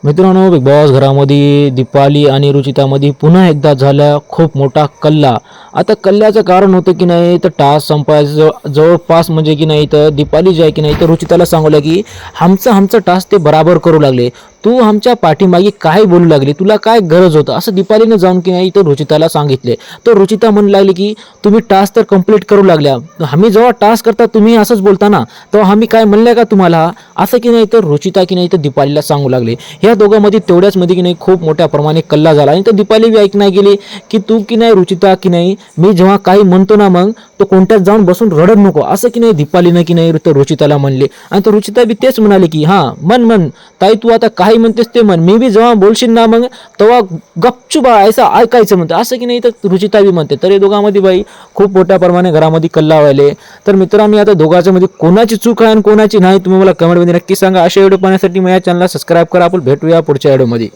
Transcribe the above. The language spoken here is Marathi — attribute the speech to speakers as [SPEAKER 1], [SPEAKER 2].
[SPEAKER 1] मित्रांनो, बिग बॉस घरामध्ये दीपाली आणि रुचितामध्ये पुन्हा एकदा झाला खूप मोठा कल्ला. आता कल्ल्याचं कारण होतं की नाही तर टास्क संपायचं जवळपास म्हणजे की नाही तर दीपाली जी आहे की नाही तर रुचिताला सांगू की आमचं टास्क ते बराबर करू लागले. तू आमच्या पाठीमागे काय बोलू लागली, तुला काय गरज होतं असं दीपालीनं जाऊन की नाही तर रुचिताला सांगितले. तर रुचिता म्हणू लागली की तुम्ही टास्क तर कंप्लीट करू लागल्या, आम्ही जेव्हा टास्क करता तुम्ही असंच बोलता ना, तेव्हा आम्ही काय म्हणलं का तुम्हाला असं की नाही तर रुचिता की नाही तर दीपालीला सांगू लागले. ह्या दोघांमध्ये तेवढ्याच मध्ये की नाही खूप मोठ्या प्रमाणे कल्ला झाला आणि तर दीपाली बी ऐकण्यात गेली की तू की नाही रुचिता की नाही मी जेव्हा काही म्हणतो ना मग तो कोणत्याच जाऊन बसून रडत नको असं की नाही दीपालीनं की नाही तर रुचिताला म्हणले. आणि तर रुचिता बी तेच म्हणाले की हां मन ताई तू आता काही म्हणतेस ते म्हण, मी बी जेव्हा बोलशील ना मग तेव्हा गपचूप ऐसा ऐकायचं म्हणतं असं की नाही तर रुचिता बी म्हणते. तर हे दोघांमध्ये बाई खूप मोठ्या प्रमाणे घरामध्ये कल्ला व्हायले. तर मित्रांनो, आता दोघांच्या मध्ये कोणाची चूक आहे आणि कोणाची नाही तुम्ही मला कमेंटमध्ये नक्की सांगा. अशा व्हिडिओ पाहण्यासाठी माझ्या चॅनलला सबस्क्राईब करा. आपण भेटूया पुढच्या व्हिडिओमध्ये.